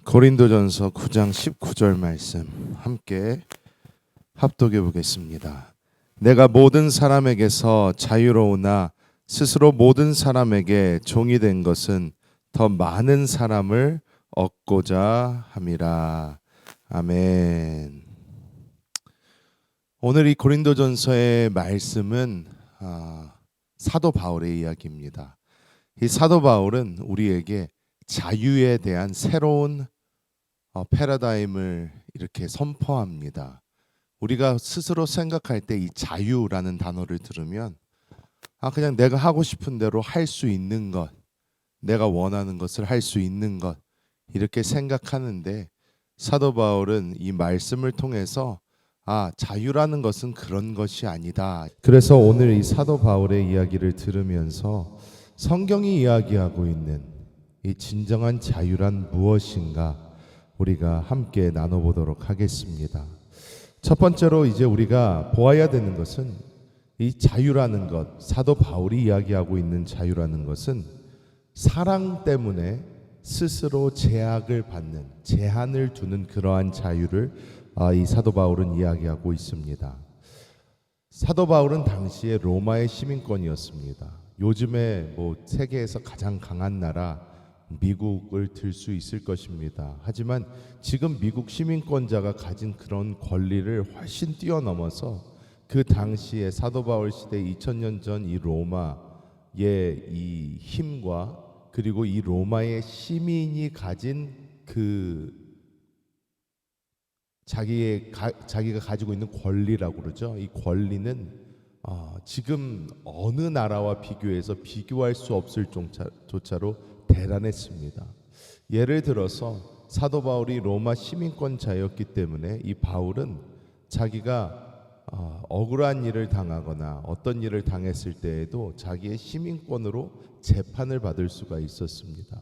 고린도전서 9장 19절 말씀 함께 합독해 보겠습니다. 내가 모든 사람에게서 자유로우나 스스로 모든 사람에게 종이 된 것은 더 많은 사람을 얻고자 함이라. 아멘. 오늘 이 고린도전서의 말씀은 사도 바울의 이야기입니다. 이 사도 바울은 우리에게 자유에 대한 새로운 패러다임을 이렇게 선포합니다. 우리가 스스로 생각할 때 이 자유라는 단어를 들으면 그냥 내가 하고 싶은 대로 할 수 있는 것, 내가 원하는 것을 할 수 있는 것 이렇게 생각하는데 사도 바울은 이 말씀을 통해서 자유라는 것은 그런 것이 아니다. 그래서 오늘 이 사도 바울의 이야기를 들으면서 성경이 이야기하고 있는 이 진정한 자유란 무엇인가 우리가 함께 나눠보도록 하겠습니다. 첫 번째로 이제 우리가 보아야 되는 것은 이 자유라는 것, 사도 바울이 이야기하고 있는 자유라는 것은 사랑 때문에 스스로 제약을 받는, 제한을 두는 그러한 자유를 이 사도 바울은 이야기하고 있습니다. 사도 바울은 당시에 로마의 시민권이었습니다. 요즘에 세계에서 가장 강한 나라 미국을 들 수 있을 것입니다. 하지만 지금 미국 시민권자가 가진 그런 권리를 훨씬 뛰어넘어서 그 당시에 사도 바울 시대 2000년 전 이 로마의 이 힘과 그리고 이 로마의 시민이 가진 그 자기가 가지고 있는 권리라고 그러죠. 이 권리는 지금 어느 나라와 비교해서 비교할 수 없을 조차로 대단했습니다. 예를 들어서 사도 바울이 로마 시민권자였기 때문에 이 바울은 자기가 억울한 일을 당하거나 어떤 일을 당했을 때에도 자기의 시민권으로 재판을 받을 수가 있었습니다.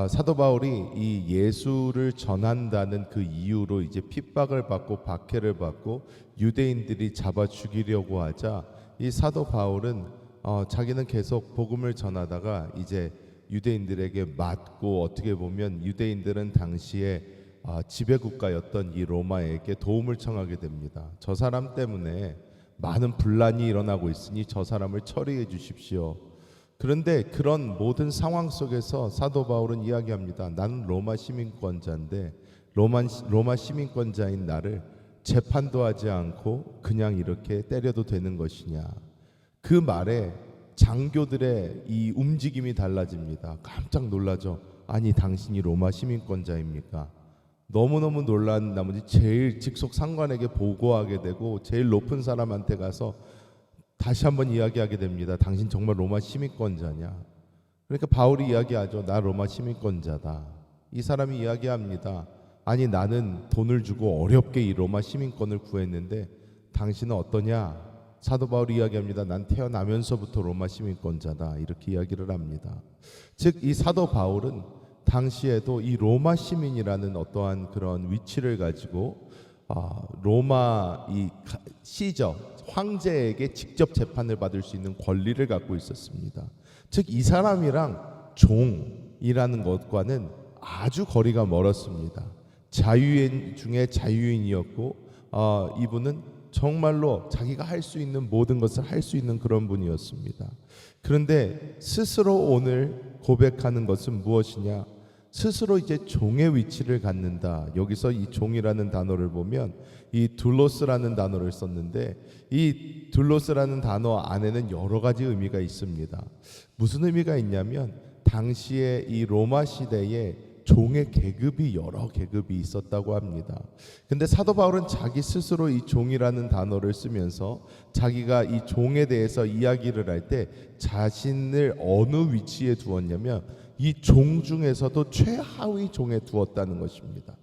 사도 바울이 이 예수를 전한다는 그 이유로 이제 핍박을 받고 박해를 받고 유대인들이 잡아 죽이려고 하자 이 사도 바울은 자기는 계속 복음을 전하다가 이제 유대인들에게 맞고 어떻게 보면 유대인들은 당시에 지배국가였던 이 로마에게 도움을 청하게 됩니다. 저 사람 때문에 많은 분란이 일어나고 있으니 저 사람을 처리해 주십시오. 그런데 그런 모든 상황 속에서 사도 바울은 이야기합니다. 나는 로마 시민권자인데 로마 시민권자인 나를 재판도 하지 않고 그냥 이렇게 때려도 되는 것이냐. 그 말에 장교들의 이 움직임이 달라집니다. 깜짝 놀라죠. 아니 당신이 로마 시민권자입니까? 너무너무 놀란 나머지 제일 직속 상관에게 보고하게 되고 제일 높은 사람한테 가서 다시 한번 이야기하게 됩니다. 당신 정말 로마 시민권자냐? 그러니까 바울이 이야기하죠. 나 로마 시민권자다. 이 사람이 이야기합니다. 아니 나는 돈을 주고 어렵게 이 로마 시민권을 구했는데 당신은 어떠냐? 사도 바울이 이야기합니다. 난 태어나면서부터 로마 시민권자다. 이렇게 이야기를 합니다. 즉 이 사도 바울은 당시에도 이 로마 시민이라는 어떠한 그런 위치를 가지고 로마 이 시저 황제에게 직접 재판을 받을 수 있는 권리를 갖고 있었습니다. 즉 이 사람이랑 종이라는 것과는 아주 거리가 멀었습니다. 자유인 중에 자유인이었고 이분은 정말로 자기가 할 수 있는 모든 것을 할 수 있는 그런 분이었습니다. 그런데 스스로 오늘 고백하는 것은 무엇이냐? 스스로 이제 종의 위치를 갖는다. 여기서 이 종이라는 단어를 보면 이 둘로스라는 단어를 썼는데 이 둘로스라는 단어 안에는 여러 가지 의미가 있습니다. 무슨 의미가 있냐면 당시에 이 로마 시대에 종의 계급이 여러 계급이 있었다고 합니다. 근데 사도 바울은 자기 스스로 이 종이라는 단어를 쓰면서 자기가 이 종에 대해서 이야기를 할 때 자신을 어느 위치에 두었냐면 이 종 중에서도 최하위 종에 두었다는 것입니다.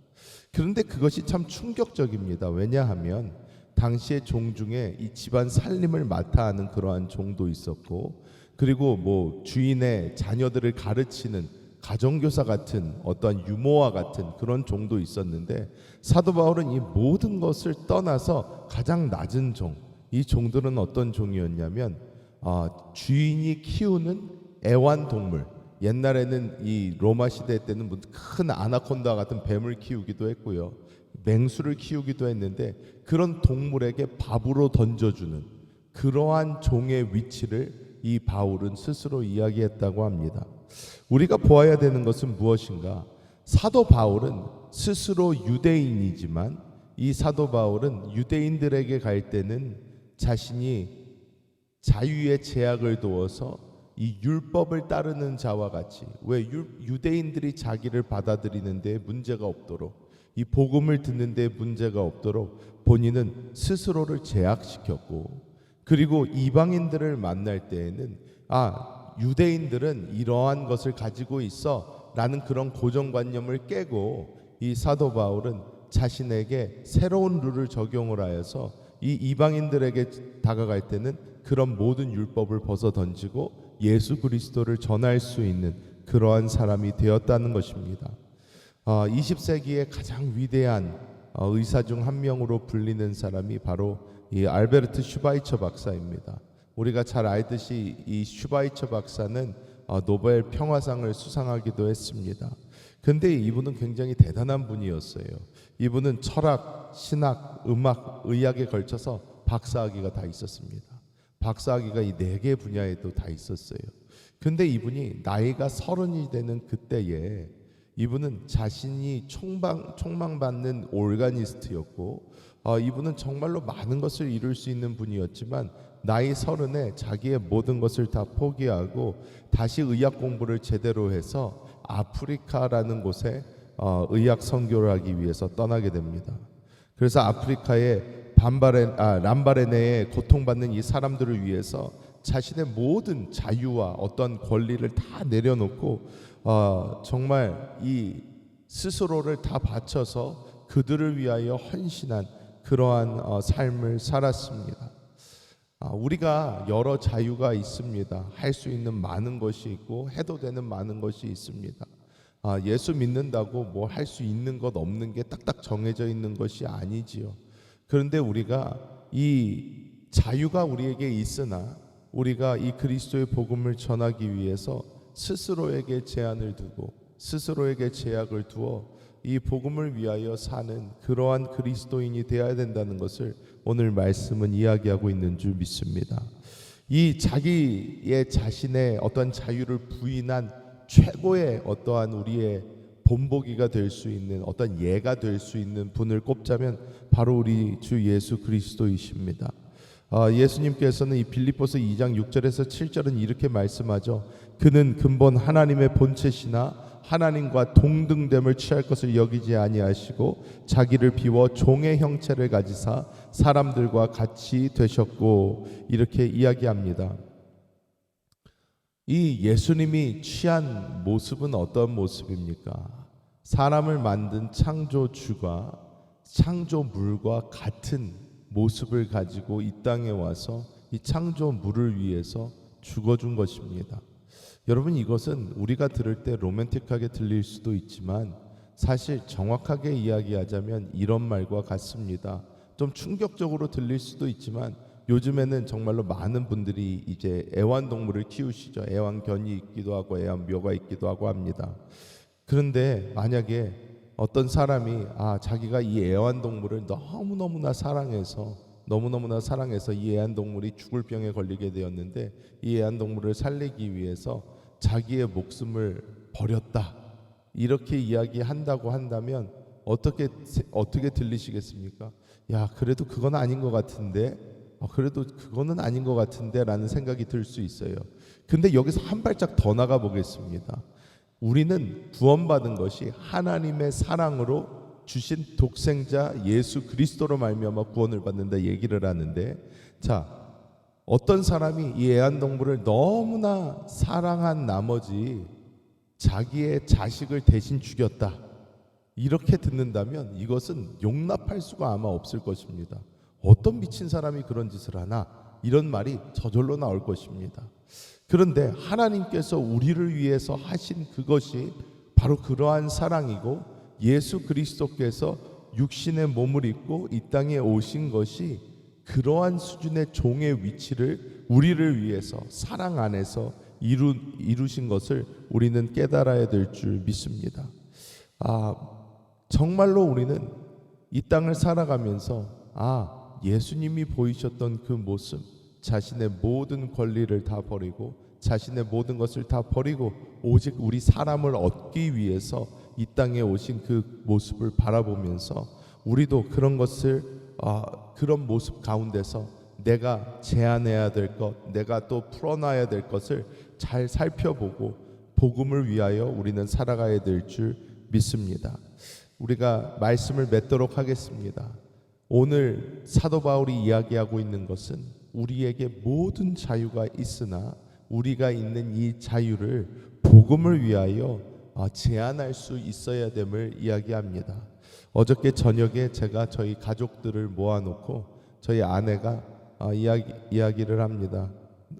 그런데 그것이 참 충격적입니다. 왜냐하면 당시의 종 중에 이 집안 살림을 맡아 하는 그러한 종도 있었고 그리고 주인의 자녀들을 가르치는 가정교사 같은 어떠한 유모와 같은 그런 종도 있었는데 사도 바울은 이 모든 것을 떠나서 가장 낮은 종, 이 종들은 어떤 종이었냐면 주인이 키우는 애완동물, 옛날에는 이 로마 시대 때는 큰 아나콘다 같은 뱀을 키우기도 했고요. 맹수를 키우기도 했는데 그런 동물에게 밥으로 던져주는 그러한 종의 위치를 이 바울은 스스로 이야기했다고 합니다. 우리가 보아야 되는 것은 무엇인가? 사도 바울은 스스로 유대인이지만 이 사도 바울은 유대인들에게 갈 때는 자신이 자유의 제약을 두어서 이 율법을 따르는 자와 같이, 왜 유대인들이 자기를 받아들이는 데 문제가 없도록, 이 복음을 듣는 데 문제가 없도록 본인은 스스로를 제약시켰고, 그리고 이방인들을 만날 때에는 유대인들은 이러한 것을 가지고 있어 라는 그런 고정관념을 깨고 이 사도 바울은 자신에게 새로운 룰을 적용을 하여서 이 이방인들에게 다가갈 때는 그런 모든 율법을 벗어 던지고 예수 그리스도를 전할 수 있는 그러한 사람이 되었다는 것입니다. 20세기의 가장 위대한 의사 중 한 명으로 불리는 사람이 바로 이 알베르트 슈바이처 박사입니다. 우리가 잘 알듯이 이 슈바이처 박사는 노벨 평화상을 수상하기도 했습니다. 근데 이분은 굉장히 대단한 분이었어요. 이분은 철학, 신학, 음악, 의학에 걸쳐서 박사학위가 다 있었습니다. 박사학위가 이 4개 분야에도 다 있었어요. 근데 이분이 나이가 30이 되는 그때에 이분은 자신이 총망받는 오르가니스트였고 이분은 정말로 많은 것을 이룰 수 있는 분이었지만 나이 30에 자기의 모든 것을 다 포기하고 다시 의학 공부를 제대로 해서 아프리카라는 곳에 의학 선교를 하기 위해서 떠나게 됩니다. 그래서 아프리카의 람바레네에 고통받는 이 사람들을 위해서 자신의 모든 자유와 어떤 권리를 다 내려놓고 정말 이 스스로를 다 바쳐서 그들을 위하여 헌신한 그러한 삶을 살았습니다. 우리가 여러 자유가 있습니다. 할 수 있는 많은 것이 있고 해도 되는 많은 것이 있습니다. 예수 믿는다고 뭐 할 수 있는 것 없는 게 딱딱 정해져 있는 것이 아니지요. 그런데 우리가 이 자유가 우리에게 있으나 우리가 이 그리스도의 복음을 전하기 위해서 스스로에게 제한을 두고 스스로에게 제약을 두어 이 복음을 위하여 사는 그러한 그리스도인이 되어야 된다는 것을 오늘 말씀은 이야기하고 있는 줄 믿습니다. 이 자기의 자신의 어떠한 자유를 부인한 최고의 어떠한 우리의 본보기가 될 수 있는 어떤 예가 될 수 있는 분을 꼽자면 바로 우리 주 예수 그리스도이십니다. 예수님께서는 이 빌립보서 2장 6절에서 7절은 이렇게 말씀하죠. 그는 근본 하나님의 본체시나 하나님과 동등됨을 취할 것을 여기지 아니하시고 자기를 비워 종의 형체를 가지사 사람들과 같이 되셨고, 이렇게 이야기합니다. 이 예수님이 취한 모습은 어떤 모습입니까? 사람을 만든 창조주가 창조물과 같은 모습을 가지고 이 땅에 와서 이 창조물을 위해서 죽어준 것입니다. 여러분, 이것은 우리가 들을 때 로맨틱하게 들릴 수도 있지만 사실 정확하게 이야기하자면 이런 말과 같습니다. 좀 충격적으로 들릴 수도 있지만 요즘에는 정말로 많은 분들이 이제 애완동물을 키우시죠. 애완견이 있기도 하고 애완묘가 있기도 하고 합니다. 그런데 만약에 어떤 사람이 자기가 이 애완동물을 너무너무나 사랑해서 이 애완동물이 죽을 병에 걸리게 되었는데 이 애완동물을 살리기 위해서 자기의 목숨을 버렸다, 이렇게 이야기한다고 한다면 어떻게 들리시겠습니까? 야, 그래도 그건 아닌 것 같은데, 그래도 그거는 아닌 것 같은데 라는 생각이 들 수 있어요. 근데 여기서 한 발짝 더 나가 보겠습니다. 우리는 구원받은 것이 하나님의 사랑으로 주신 독생자 예수 그리스도로 말미암아 구원을 받는다 얘기를 하는데, 자, 어떤 사람이 이 애완동물을 너무나 사랑한 나머지 자기의 자식을 대신 죽였다, 이렇게 듣는다면 이것은 용납할 수가 아마 없을 것입니다. 어떤 미친 사람이 그런 짓을 하나, 이런 말이 저절로 나올 것입니다. 그런데 하나님께서 우리를 위해서 하신 그것이 바로 그러한 사랑이고, 예수 그리스도께서 육신의 몸을 입고 이 땅에 오신 것이 그러한 수준의 종의 위치를 우리를 위해서 사랑 안에서 이루신 것을 우리는 깨달아야 될 줄 믿습니다. 정말로 우리는 이 땅을 살아가면서 예수님이 보이셨던 그 모습, 자신의 모든 권리를 다 버리고 자신의 모든 것을 다 버리고 오직 우리 사람을 얻기 위해서 이 땅에 오신 그 모습을 바라보면서 우리도 그런 것을 그런 모습 가운데서 내가 제안해야 될 것, 내가 또 풀어놔야 될 것을 잘 살펴보고 복음을 위하여 우리는 살아가야 될 줄 믿습니다. 우리가 말씀을 맺도록 하겠습니다. 오늘 사도 바울이 이야기하고 있는 것은 우리에게 모든 자유가 있으나 우리가 있는 이 자유를 복음을 위하여 제한할 수 있어야 됨을 이야기합니다. 어저께 저녁에 제가 저희 가족들을 모아놓고 저희 아내가 이야기를 합니다.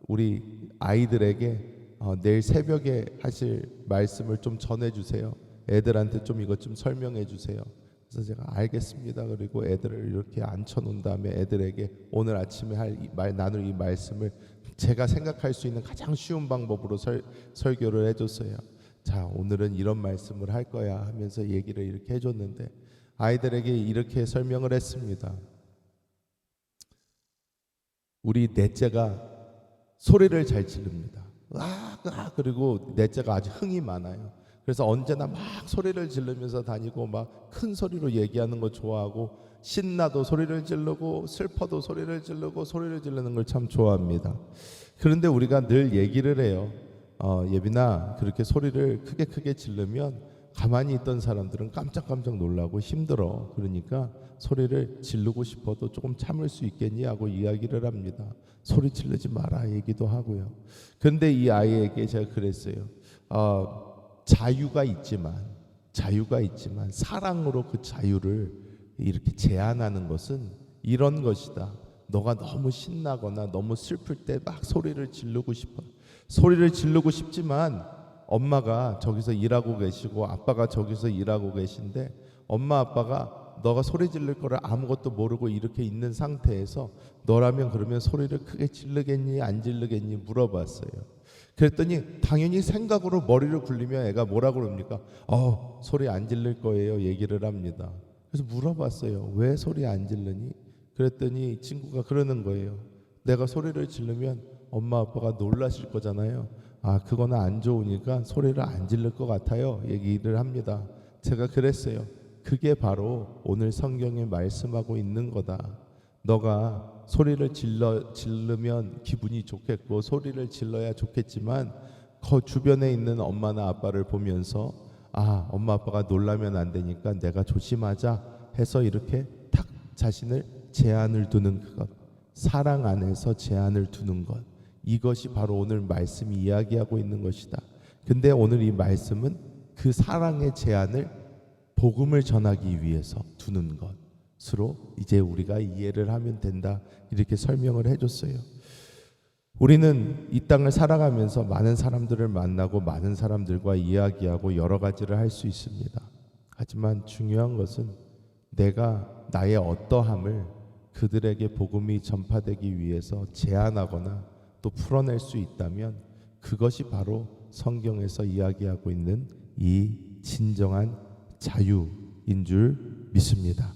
우리 아이들에게 내일 새벽에 하실 말씀을 좀 전해주세요. 애들한테 좀 이것 좀 설명해 주세요. 그래서 제가 알겠습니다. 그리고 애들을 이렇게 앉혀놓은 다음에 애들에게 오늘 아침에 나눌 이 말씀을 제가 생각할 수 있는 가장 쉬운 방법으로 설교를 해줬어요. 자, 오늘은 이런 말씀을 할 거야 하면서 얘기를 이렇게 해줬는데 아이들에게 이렇게 설명을 했습니다. 우리 넷째가 소리를 잘 지릅니다. 그리고 넷째가 아주 흥이 많아요. 그래서 언제나 막 소리를 지르면서 다니고 막 큰 소리로 얘기하는 거 좋아하고 신나도 소리를 지르고 슬퍼도 소리를 지르고 소리를 지르는 걸 참 좋아합니다. 그런데 우리가 늘 얘기를 해요. 예빈아, 그렇게 소리를 크게 지르면 가만히 있던 사람들은 깜짝깜짝 놀라고 힘들어. 그러니까 소리를 지르고 싶어도 조금 참을 수 있겠니? 하고 이야기를 합니다. 소리 지르지 마라 얘기도 하고요. 그런데 이 아이에게 제가 그랬어요. 자유가 있지만 사랑으로 그 자유를 이렇게 제한하는 것은 이런 것이다. 너가 너무 신나거나 너무 슬플 때 막 소리를 지르고 싶어. 소리를 지르고 싶지만 엄마가 저기서 일하고 계시고 아빠가 저기서 일하고 계신데 엄마 아빠가 너가 소리 지를 거를 아무것도 모르고 이렇게 있는 상태에서 너라면 그러면 소리를 크게 지르겠니 안 지르겠니 물어봤어요. 그랬더니 당연히 생각으로 머리를 굴리면 애가 뭐라고 그럽니까? 소리 안 지를 거예요 얘기를 합니다. 그래서 물어봤어요. 왜 소리 안 지르니? 그랬더니 친구가 그러는 거예요. 내가 소리를 지르면 엄마 아빠가 놀라실 거잖아요. 그거는 안 좋으니까 소리를 안 지를 것 같아요 얘기를 합니다. 제가 그랬어요. 그게 바로 오늘 성경에 말씀하고 있는 거다. 너가 소리를 지르면 기분이 좋겠고 소리를 질러야 좋겠지만 그 주변에 있는 엄마나 아빠를 보면서 엄마 아빠가 놀라면 안 되니까 내가 조심하자 해서 이렇게 탁 자신을 제한을 두는 것, 사랑 안에서 제한을 두는 것, 이것이 바로 오늘 말씀이 이야기하고 있는 것이다. 근데 오늘 이 말씀은 그 사랑의 제한을 복음을 전하기 위해서 두는 것으로 이제 우리가 이해를 하면 된다 이렇게 설명을 해줬어요. 우리는 이 땅을 살아가면서 많은 사람들을 만나고 많은 사람들과 이야기하고 여러 가지를 할 수 있습니다. 하지만 중요한 것은 내가 나의 어떠함을 그들에게 복음이 전파되기 위해서 제한하거나 또 풀어낼 수 있다면 그것이 바로 성경에서 이야기하고 있는 이 진정한 자유인 줄 믿습니다.